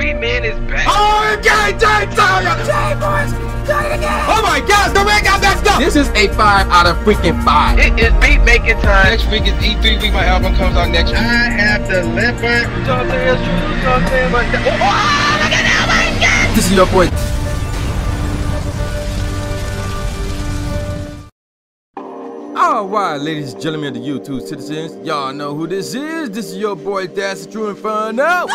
Beat Man is back. Oh, KJ2! Oh my gosh, the man got messed up! This is a 5 out of freaking 5. It is beat making time. Next week is E3 week. My album comes out next week. I have delivered. Something is true, something like that. Oh, look at that, my God! This is your boy. Alright, ladies and gentlemen of the YouTube citizens, y'all know who this is. This is your boy, that's the true Inferno.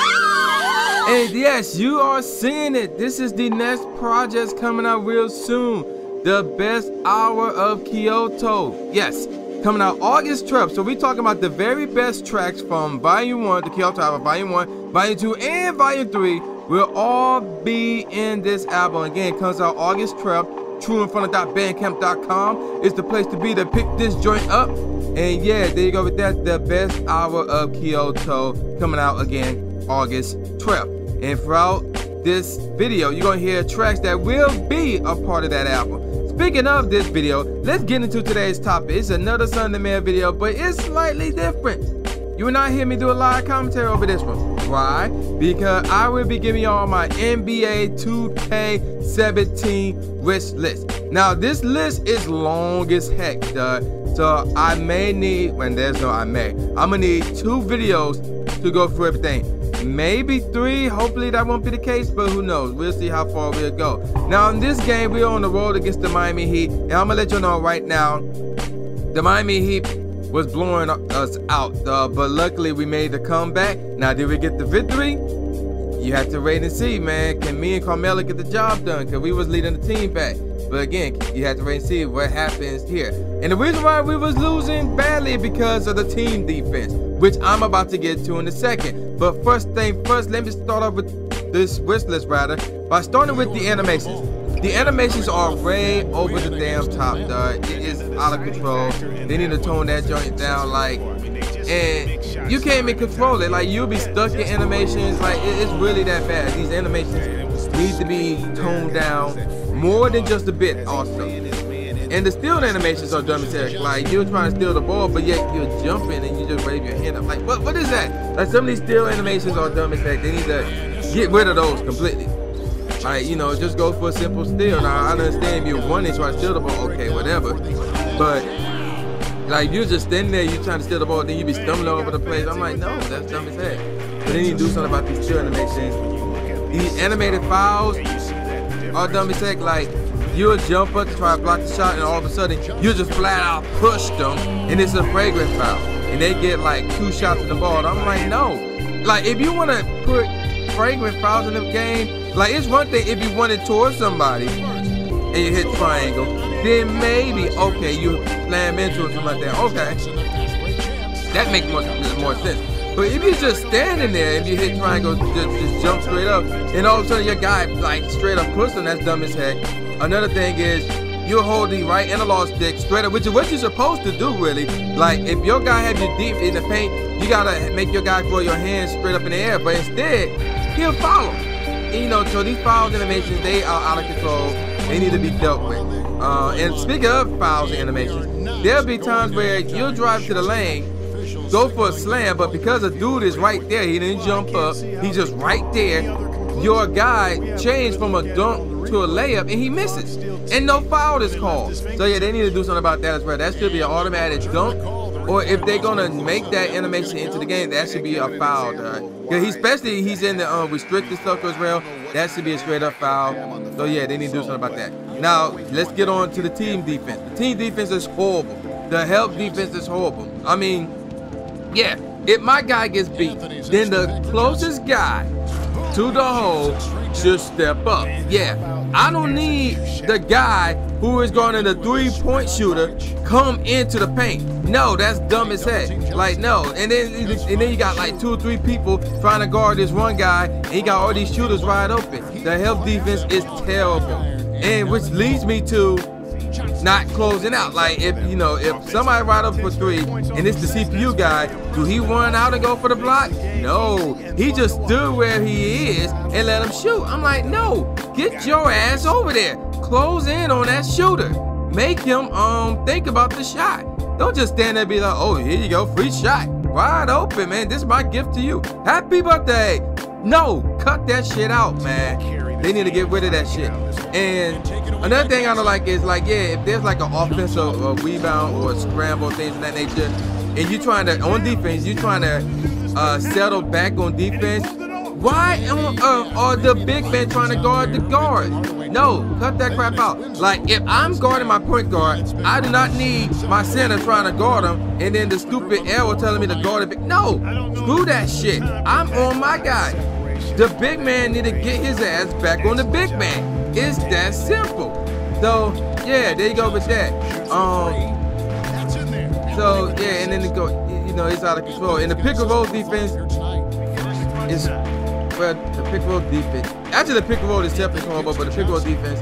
And yes, you are seeing it. This is the next project coming out real soon. The Best Hour of Kyoto. Yes, coming out August 12th. So we're talking about the very best tracks from Volume 1, the Kyoto Hour, Volume 1, Volume 2, and Volume 3 will all be in this album. Again, it comes out August 12th. TrueInferno.bandcamp.com is the place to be to pick this joint up. And yeah, there you go with that. The Best Hour of Kyoto coming out again August 12th. And throughout this video, you're going to hear tracks that will be a part of that album. Speaking of this video, let's get into today's topic. It's another Sunday Man video, but it's slightly different. You will not hear me do a live commentary over this one. Why? Because I will be giving y'all my NBA 2K17 wish list. Now, this list is long as heck, so I may need, when there's no I may, I'm going to need 2 videos to go through everything. Maybe 3, hopefully that won't be the case, but who knows, we'll see how far we'll go. Now in this game, we're on the road against the Miami Heat, and I'm gonna let you know right now, the Miami Heat was blowing us out, but luckily we made the comeback. Now did we get the victory? You have to wait and see, man. Can me and Carmelo get the job done? Because we was leading the team back. But again, you have to wait and see what happens here. And the reason why we was losing badly because of the team defense, which I'm about to get to in a second. But first thing first, let me start off with this wish list rather by starting with the animations. The animations are way over the damn top, dog. It is out of control. They need to tone that joint down, like, and you can't even control it. Like, you'll be stuck in animations. Like, it's really that bad. These animations need to be toned down more than just a bit also. And the steal animations are dumb as heck. Like, you're trying to steal the ball, but yet you're jumping and you just wave your hand up. Like, what is that? Like, some of these steal animations are dumb as heck. They need to get rid of those completely. Like, you know, just go for a simple steal. Now, I understand if you're running, trying to steal the ball, okay, whatever. But, like, you're just standing there, you're trying to steal the ball, then you be stumbling all over the place. I'm like, no, that's dumb as heck. But then you do something about these steal animations. These animated fouls are dumb as heck. Like, you'll jump up to try to block the shot, and all of a sudden, you just flat out push them, and it's a flagrant foul. And they get, like, 2 shots at the ball. And I'm like, no. Like, if you want to put flagrant fouls in the game, like, it's one thing if you run it towards somebody and you hit triangle, then maybe, okay, you slam into it, something like that. Okay, that makes more sense. But if you're just standing there, if you hit triangle, just jump straight up, and all of a sudden your guy, like, straight up pushing, that's dumb as heck. Another thing is, you hold the right analog stick straight up, which is what you're supposed to do, really. Like, if your guy have you deep in the paint, you gotta make your guy throw your hands straight up in the air, but instead, he'll follow. You know, so these fouls animations, they are out of control. They need to be dealt with. And speaking of fouls animations, there'll be times where you'll drive to the lane, go for a slam, but because a dude is right there, he didn't jump up, he's just right there, your guy changed from a dunk to a layup and he misses. And no foul is called. So yeah, they need to do something about that as well. That should be an automatic dunk. Or if they're gonna make that animation into the game, that should be a foul. Especially he's in the restricted circle as well. That should be a straight up foul. So yeah, they need to do something about that. Now let's get on to the team defense. The team defense is horrible. The help defense is horrible. I mean, yeah, if my guy gets beat, then the closest guy to the hole should step up. Yeah, I don't need the guy who is going to the 3-point shooter come into the paint. No, that's dumb as heck. Like, no. And then you got like 2 or 3 people trying to guard this one guy, and he got all these shooters wide open. The help defense is terrible, and which leads me to not closing out. Like, if you know, if somebody right up for 3 and it's the CPU guy, do he run out and go for the block? No, he just stood where he is and let him shoot. I'm like, no, get your ass over there. Close in on that shooter. Make him think about the shot. Don't just stand there and be like, oh, here you go, free shot. Wide open, man. This is my gift to you. Happy birthday. No, cut that shit out, man. They need to get rid of that shit. And another thing I don't like is like, yeah, if there's like an offensive rebound or a scramble, things of that nature, and you trying to, on defense, you trying to settle back on defense, why are the big men trying to guard the guard? No, cut that crap out. Like, if I'm guarding my point guard, I do not need my center trying to guard him, and then the stupid arrow telling me to guard it. No, screw that shit. I'm on my guy. The big man need to get his ass back on the big man. It's that simple. So, yeah, there you go with that. So, yeah, and then it go, you know, it's out of control. And the pick and roll defense is, well, the pick and roll defense. Actually, the pick and roll is definitely horrible, but the pick and roll defense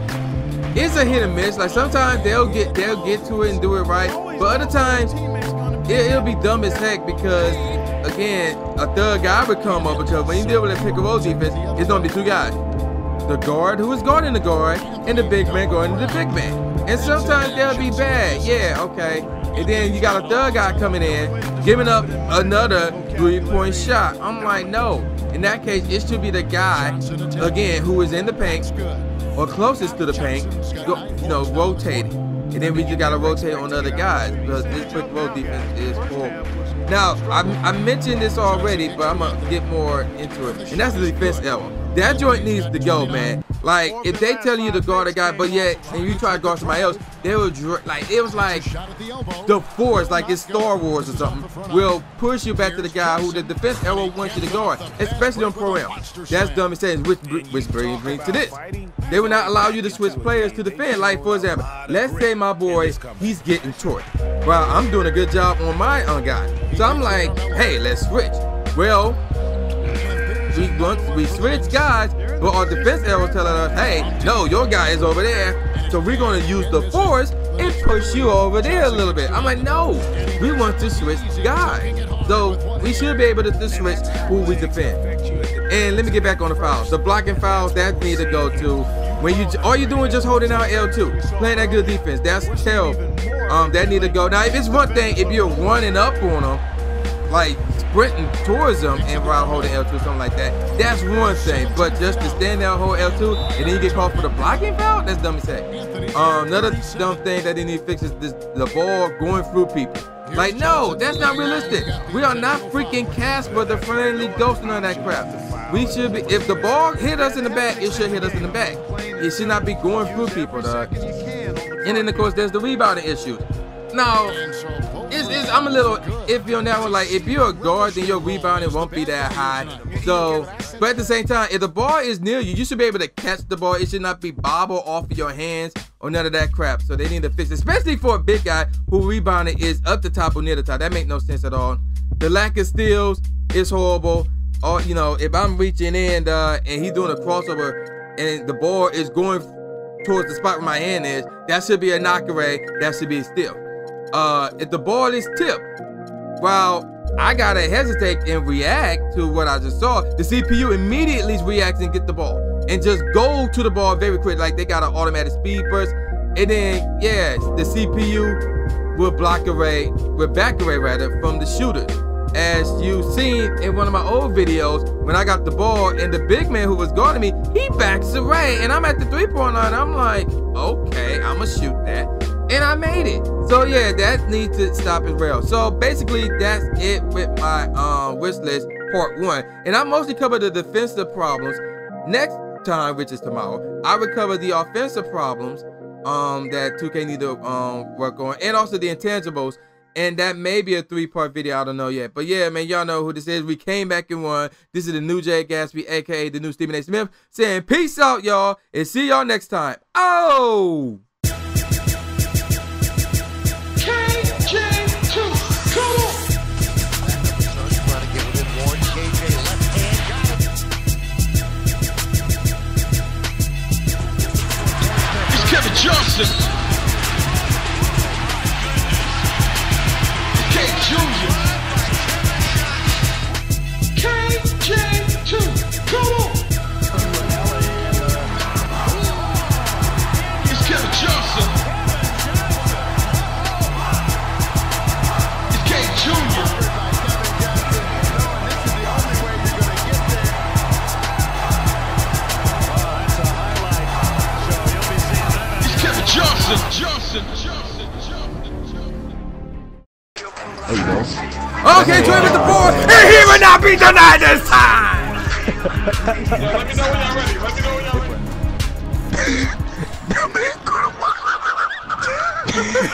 is a hit and miss. Like, sometimes they'll get to it and do it right, but other times it'll be dumb as heck because, again, a third guy would come up because when you deal with a pick and roll defense, it's gonna be two guys. The guard who is guarding the guard and the big man guarding the big man. And sometimes they'll be bad. Yeah, okay. And then you got a third guy coming in, giving up another 3-point shot. I'm like, no. In that case, it should be the guy, again, who is in the paint or closest to the paint, you know, rotating. And then we just got to rotate on the other guys because this quick roll defense is horrible. Now, I mentioned this already, but I'm going to get more into it. And that's the defense error. That joint needs to go, man. Like, if they tell you to guard a guy, but yet, and you try to guard somebody else, they will, like, it was like the Force, like it's Star Wars or something, will push you back to the guy who the defense error wants you to guard, especially on pro-am. That's dumb as saying, which brings me to this. They will not allow you to switch players to defend. Like, for example, let's say my boy, he's getting torched. Well, I'm doing a good job on my guy. So I'm like, hey, let's switch. Well, we switch guys, but our defense arrow telling us, hey, no, your guy is over there, so we're going to use the force and push you over there a little bit. I'm like, no, we want to switch guys. So we should be able to switch who we defend. And let me get back on the fouls. The blocking fouls, that need to go to when all you're doing is just holding out L2, playing that good defense. That's terrible. That need to go. Now, if it's one thing, if you're running up on them, like sprinting towards them and while holding L2 or something like that, that's one thing. But just to stand there and hold L2 and then you get called for the blocking foul, that's dumb as heck. Another dumb thing that they need to fix is the ball going through people. Like, no, that's not realistic. We are not freaking Casper, the friendly ghost, and all that crap. We should be, if the ball hit us in the back, it should hit us in the back. It should not be going through people, dog. And then, of course, there's the rebounding issues. Now, I'm a little iffy on that one. Like, if you're a guard, then your rebounding won't be that high. So, but at the same time, if the ball is near you, you should be able to catch the ball. It should not be bobbled off of your hands or none of that crap. So they need to fix it, especially for a big guy who rebounding is up the top or near the top. That makes no sense at all. The lack of steals is horrible. Or, you know, if I'm reaching in and he's doing a crossover and the ball is going towards the spot where my hand is, that should be a knockaway. That should be a steal. If the ball is tipped, well, I gotta hesitate and react to what I just saw. The CPU immediately reacts and get the ball and just go to the ball very quick, like they got an automatic speed burst. And then, yeah, the CPU will back away rather from the shooter. As you've seen in one of my old videos, when I got the ball and the big man who was guarding me, he backs away and I'm at the 3-point line. I'm like, okay, I'ma shoot that. And I made it. So yeah, that needs to stop as well. So basically, that's it with my wish list part 1. And I mostly covered the defensive problems. Next time, which is tomorrow, I will cover the offensive problems that 2K need to work on, and also the intangibles. And that may be a 3-part video, I don't know yet. But yeah, man, y'all know who this is. We came back and won. This is the new Jay Gatsby, aka the new Stephen A. Smith, saying peace out, y'all, and see y'all next time. Oh! KJ2 Carmelo. Trying to get a little more. KJ left hand got it. It's Kevin Johnson. Junior. KJ2 Carmelo. It's Kevin Johnson. There you go. Okay, Trey with the 4, and he will not be denied this time. Let me know when y'all ready. Let me know when y'all ready.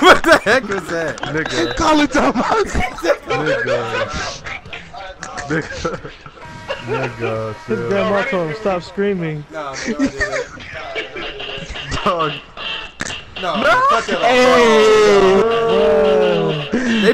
What the heck was that? Nigga. Call it time out. Nigga. His grandma told him stop screaming. No, Dog. no, cut that off. Hey. They